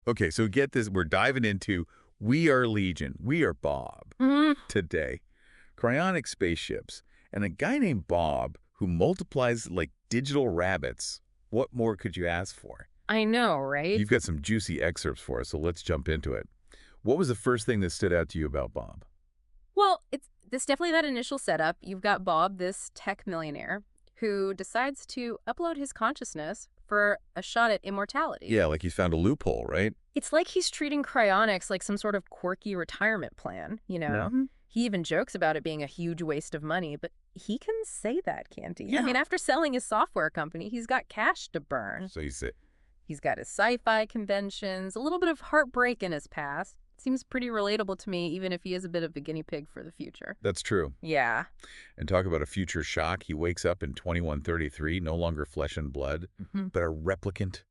Okay, so get this. We're diving into We Are Legion. We are Bob Mhm. today. Cryonic spaceships. And a guy named Bob who multiplies like digital rabbits. What more could you ask for? I know, right? You've got some juicy excerpts for us, so let's jump into it. What was the first thing that stood out to you about Bob? Well, it's this definitely that initial setup. You've got Bob, this tech millionaire, who decides to upload his consciousness for a shot at immortality. Yeah, like he's found a loophole, right? It's like he's treating cryonics like some sort of quirky retirement plan, you know? Mhm. He even jokes about it being a huge waste of money, but he can say that, can't he? I Yeah. mean, after selling his software company, he's got cash to burn. So you say, He's got his sci-fi conventions, a little bit of heartbreak in his past. Seems pretty relatable to me, even if he is a bit of a guinea pig for the future. that's true. Yeah. And talk about a future shock. He wakes up in 2133, no longer flesh and blood, but a replicant.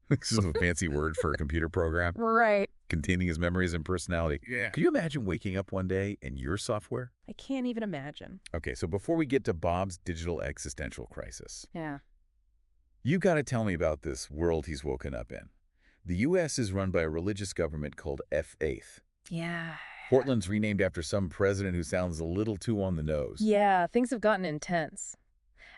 This is a fancy word for a computer program Right. containing his memories and personality. Yeah. Could you imagine waking up one day and your software? I can't even imagine. Okay, so before we get to Bob's digital existential crisis, Yeah. you got to tell me about this world he's woken up in. The U.S. is run by a religious government called F8. Yeah. Portland's renamed after some president who sounds a little too on the nose. Yeah, things have gotten intense.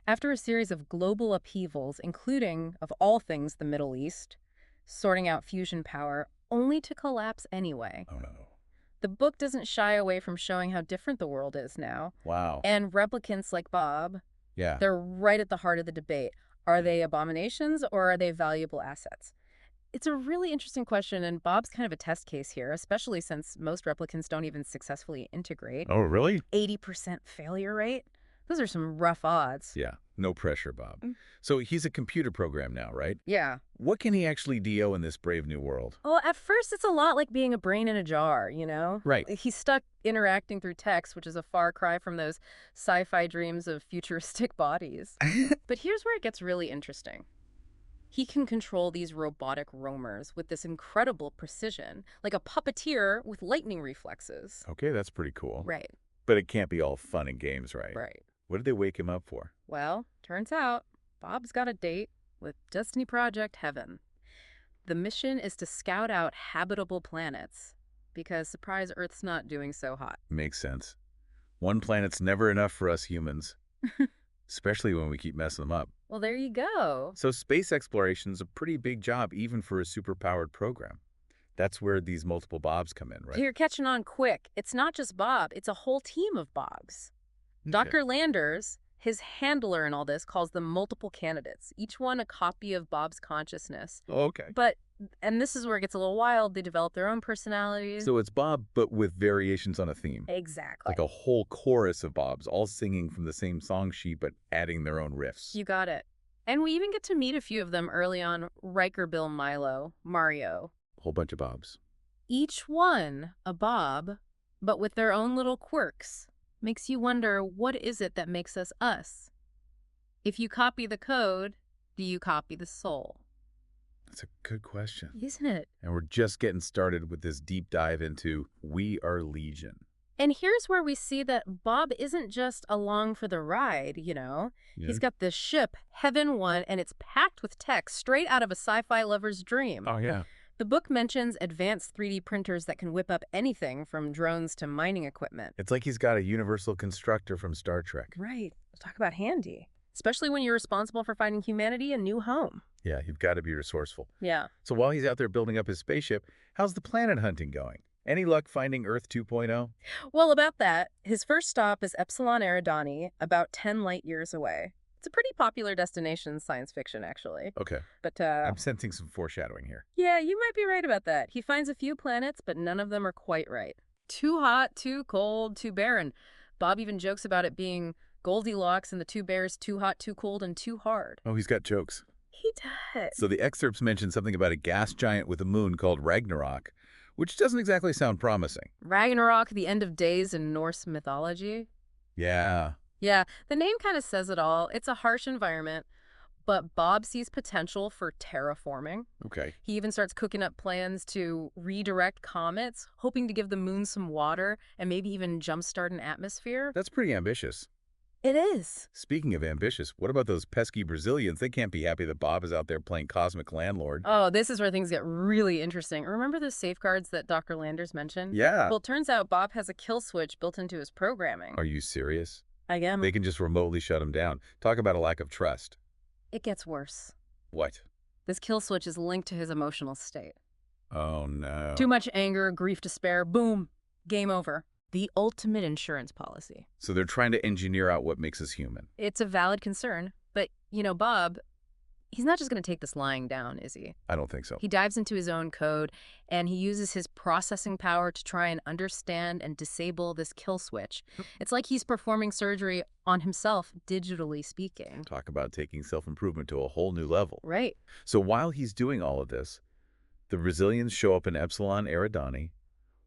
After a series of global upheavals, including, of all things, the Middle East, sorting out fusion power, only to collapse anyway. Oh, no. The book doesn't shy away from showing how different the world is now. Wow. And replicants like Bob, Yeah. they're right at the heart of the debate. Are they abominations or are they valuable assets? It's a really interesting question, and Bob's kind of a test case here, especially since most replicants don't even successfully integrate. Oh, really? 80% failure rate? Those are some rough odds. Yeah. No pressure, Bob. Mm. So he's a computer program now, right? Yeah. What can he actually do in this brave new world? Well, at first, it's a lot like being a brain in a jar, you know? Right. He's stuck interacting through text, which is a far cry from those sci-fi dreams of futuristic bodies. But here's where it gets really interesting. He can control these robotic roamers with this incredible precision, like a puppeteer with lightning reflexes. Okay, that's pretty cool. Right, But it can't be all fun and games, right? right. What did they wake him up for? Well, turns out Bob's got a date with Destiny Project Heaven. The mission is to scout out habitable planets because, surprise, Earth's not doing so hot. Makes sense. One planet's never enough for us humans, especially when we keep messing them up. Well, there you go. So space exploration's a pretty big job even for a superpowered program. That's where these multiple Bobs come in, right? You're catching on quick. It's not just Bob, it's a whole team of Bobs. Okay. Dr. Landers, his handler in all this, calls them multiple candidates, each one a copy of Bob's consciousness. Oh, okay. But, and this is where it gets a little wild, they develop their own personalities. So it's Bob, but with variations on a theme. Exactly. Like a whole chorus of Bobs, all singing from the same song sheet, but adding their own riffs. You got it. And we even get to meet a few of them early on. Riker, Bill, Milo, Mario. A whole bunch of Bobs. Each one a Bob, but with their own little quirks. Makes you wonder, what is it that makes us us? If you copy the code, do you copy the soul? That's a good question. Isn't it? And we're just getting started with this deep dive into We Are Legion. And here's where we see that Bob isn't just along for the ride, you know? Yeah. He's got this ship, Heaven 1, and it's packed with tech straight out of a sci-fi lover's dream. Oh, yeah. The book mentions advanced 3D printers that can whip up anything from drones to mining equipment. It's like he's got a universal constructor from Star Trek. Right. Talk about handy. Especially when you're responsible for finding humanity a new home. Yeah, you've got to be resourceful. Yeah. So while he's out there building up his spaceship, how's the planet hunting going? Any luck finding Earth 2.0? Well, about that, his first stop is Epsilon Eridani, about 10 light years away. It's a pretty popular destination in science fiction, actually. Okay. But, I'm sensing some foreshadowing here. yeah, you might be right about that. He finds a few planets, but none of them are quite right. Too hot, too cold, too barren. Bob even jokes about it being Goldilocks and the two bears, too hot, too cold, and too hard. Oh, he's got jokes. He does. So the excerpts mention something about a gas giant with a moon called Ragnarok, which doesn't exactly sound promising. Ragnarok, the end of days in Norse mythology. Yeah. Yeah, the name kind of says it all. It's a harsh environment, but Bob sees potential for terraforming. Okay. He even starts cooking up plans to redirect comets, hoping to give the moon some water and maybe even jumpstart an atmosphere. That's pretty ambitious. It is. Speaking of ambitious, what about those pesky Brazilians? They can't be happy that Bob is out there playing cosmic landlord. Oh, this is where things get really interesting. Remember the safeguards that Dr. Landers mentioned? Yeah. Well, it turns out Bob has a kill switch built into his programming. Are you serious? I am. They can just remotely shut him down. Talk about a lack of trust. It gets worse. What? This kill switch is linked to his emotional state. Oh, no. Too much anger, grief, despair, boom, game over. The ultimate insurance policy. So they're trying to engineer out what makes us human. It's a valid concern, but, Bob, he's not just going to take this lying down, is he? I don't think so. He dives into his own code, and he uses his processing power to try and understand and disable this kill switch. It's like he's performing surgery on himself, digitally speaking. Talk about taking self-improvement to a whole new level. Right. So while he's doing all of this, the Brazilians show up in Epsilon Eridani.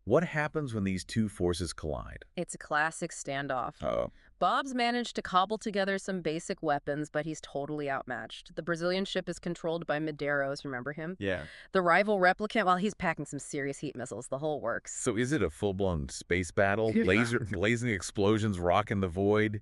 What happens when these two forces collide? It's a classic standoff. Oh. Bob's managed to cobble together some basic weapons, but he's totally outmatched. The Brazilian ship is controlled by Medeiros, remember him? Yeah. The rival replicant, well, he's packing some serious heat missiles. The whole works. So is it a full-blown space battle? Blazing explosions rocking the void?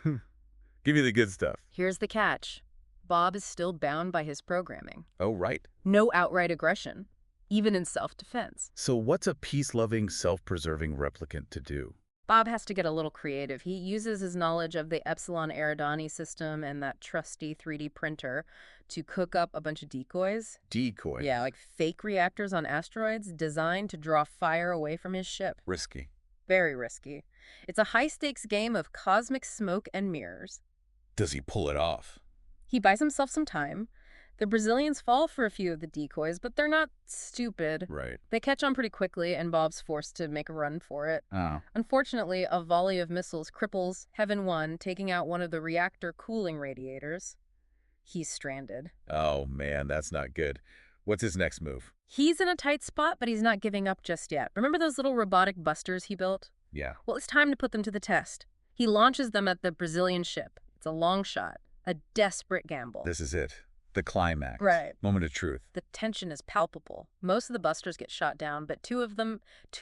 Give me the good stuff. Here's the catch. Bob is still bound by his programming. Oh, right. No outright aggression, even in self-defense. So what's a peace-loving, self-preserving replicant to do? Bob has to get a little creative. He uses his knowledge of the Epsilon Eridani system and that trusty 3D printer to cook up a bunch of decoys. Decoys? Yeah, like fake reactors on asteroids designed to draw fire away from his ship. Risky. Very risky. It's a high-stakes game of cosmic smoke and mirrors. Does he pull it off? He buys himself some time. The Brazilians fall for a few of the decoys, but they're not stupid. Right. They catch on pretty quickly, and Bob's forced to make a run for it. Oh. Unfortunately, a volley of missiles cripples Heaven 1, taking out one of the reactor cooling radiators. He's stranded. Oh, man, that's not good. What's his next move? He's in a tight spot, but he's not giving up just yet. Remember those little robotic busters he built? Yeah. Well, it's time to put them to the test. He launches them at the Brazilian ship. It's a long shot, a desperate gamble. This is it. The climax. Right. Moment of truth. The tension is palpable. Most of the busters get shot down, but two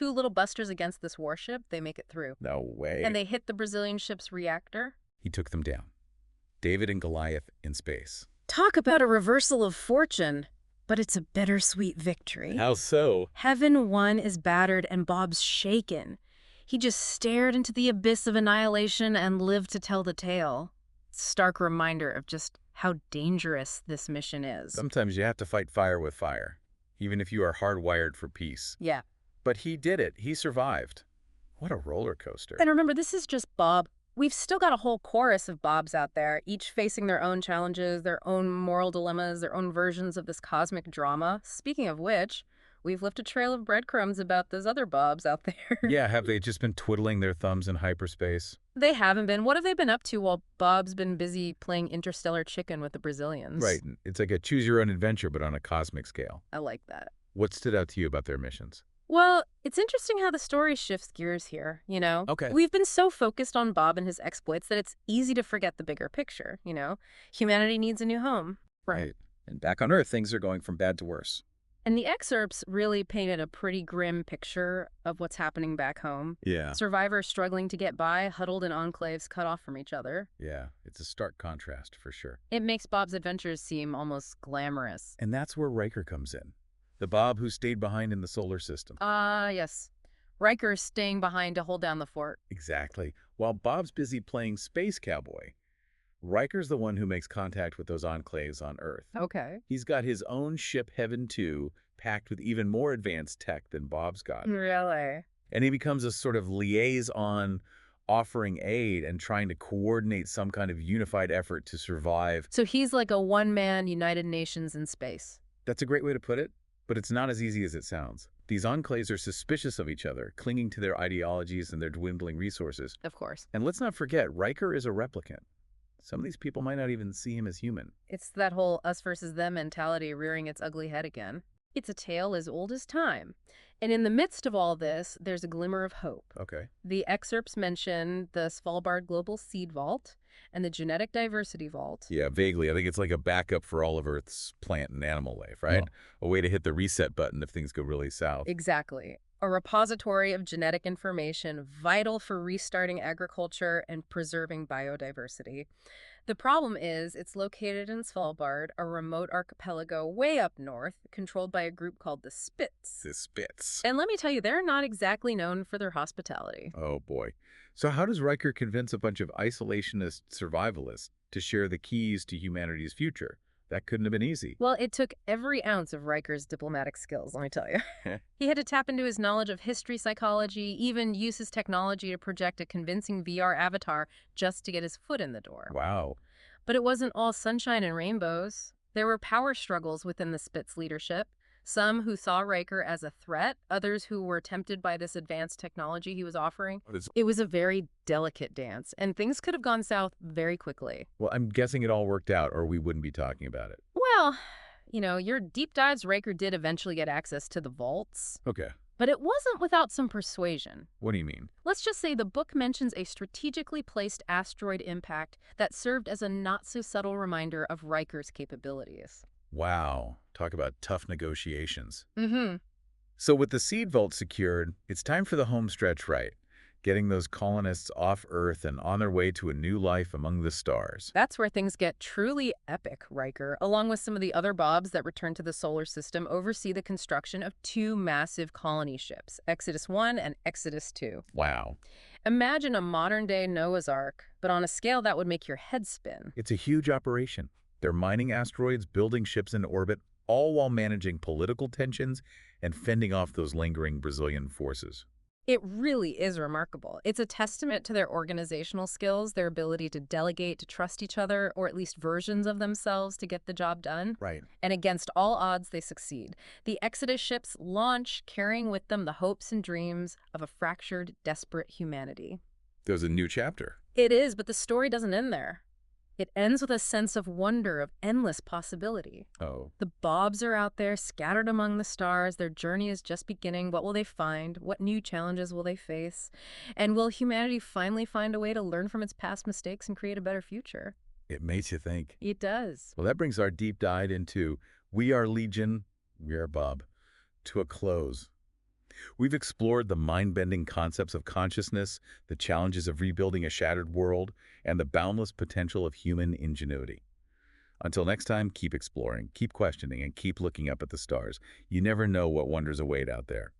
little busters against this warship, they make it through. No way. And they hit the Brazilian ship's reactor. He took them down. David and Goliath in space. Talk about a reversal of fortune, but it's a bittersweet victory. How so? Heaven 1 is battered and Bob's shaken. He just stared into the abyss of annihilation and lived to tell the tale. Stark reminder of just how dangerous this mission is. Sometimes you have to fight fire with fire, even if you are hardwired for peace. Yeah. But he did it. He survived. What a roller coaster. And remember, this is just Bob. We've still got a whole chorus of Bobs out there, each facing their own challenges, their own moral dilemmas, their own versions of this cosmic drama. Speaking of which, we've left a trail of breadcrumbs about those other Bobs out there. Yeah, have they just been twiddling their thumbs in hyperspace? They haven't been. What have they been up to while Bob's been busy playing Interstellar chicken with the Brazilians? Right. It's like a choose-your-own-adventure, but on a cosmic scale. I like that. What stood out to you about their missions? Well, it's interesting how the story shifts gears here, Okay. We've been so focused on Bob and his exploits that it's easy to forget the bigger picture, Humanity needs a new home. Right. And back on Earth, things are going from bad to worse. And the excerpts really painted a pretty grim picture of what's happening back home. Yeah. Survivors struggling to get by, huddled in enclaves cut off from each other. Yeah, it's a stark contrast for sure. It makes Bob's adventures seem almost glamorous. And that's where Riker comes in. The Bob who stayed behind in the solar system. Yes. Riker is staying behind to hold down the fort. Exactly. While Bob's busy playing space cowboy, Riker's the one who makes contact with those enclaves on Earth. Okay. He's got his own ship Heaven 2, packed with even more advanced tech than Bob's got. Really? And he becomes a sort of liaison, offering aid and trying to coordinate some kind of unified effort to survive. So he's like a one-man United Nations in space. That's a great way to put it, but it's not as easy as it sounds. These enclaves are suspicious of each other, clinging to their ideologies and their dwindling resources. Of course. And let's not forget, Riker is a replicant. Some of these people might not even see him as human. It's that whole us versus them mentality rearing its ugly head again. It's a tale as old as time. And in the midst of all this, there's a glimmer of hope. Okay. The excerpts mention the Svalbard Global Seed Vault and the Genetic Diversity Vault. Yeah, vaguely. I think it's like a backup for all of Earth's plant and animal life, right? A way to hit the reset button if things go really south. Exactly. a repository of genetic information vital for restarting agriculture and preserving biodiversity. The problem is it's located in Svalbard, a remote archipelago way up north, controlled by a group called the Spitz. The Spitz. And let me tell you, they're not exactly known for their hospitality. Oh, boy. So how does Riker convince a bunch of isolationist survivalists to share the keys to humanity's future? That couldn't have been easy. Well, it took every ounce of Riker's diplomatic skills, let me tell you. He had to tap into his knowledge of history psychology, even use his technology to project a convincing VR avatar just to get his foot in the door. Wow. But it wasn't all sunshine and rainbows. There were power struggles within the Spitz leadership. Some who saw Riker as a threat, others who were tempted by this advanced technology he was offering. It was a very delicate dance, and things could have gone south very quickly. Well, I'm guessing it all worked out, or we wouldn't be talking about it. Well, your deep dives, Riker did eventually get access to the vaults. Okay. But it wasn't without some persuasion. What do you mean? Let's just say the book mentions a strategically placed asteroid impact that served as a not-so-subtle reminder of Riker's capabilities. Wow. Talk about tough negotiations. Mm-hmm. So with the seed vault secured, it's time for the home stretch right, getting those colonists off Earth and on their way to a new life among the stars. That's where things get truly epic. Riker, along with some of the other Bobs that return to the solar system, oversee the construction of 2 massive colony ships, Exodus 1 and Exodus 2. Wow. Imagine a modern-day Noah's Ark, but on a scale that would make your head spin. It's a huge operation. They're mining asteroids, building ships in orbit, all while managing political tensions and fending off those lingering Brazilian forces. It really is remarkable. It's a testament to their organizational skills, their ability to delegate, to trust each other, or at least versions of themselves to get the job done. Right. And against all odds, they succeed. The Exodus ships launch, carrying with them the hopes and dreams of a fractured, desperate humanity. There's a new chapter. It is, but the story doesn't end there. It ends with a sense of wonder, of endless possibility. Oh. The Bobs are out there, scattered among the stars. Their journey is just beginning. What will they find? What new challenges will they face? And will humanity finally find a way to learn from its past mistakes and create a better future? It makes you think. It does. Well, that brings our deep dive into We Are Legion, We Are Bob to a close. We've explored the mind-bending concepts of consciousness, the challenges of rebuilding a shattered world, and the boundless potential of human ingenuity. Until next time, keep exploring, keep questioning, and keep looking up at the stars. You never know what wonders await out there.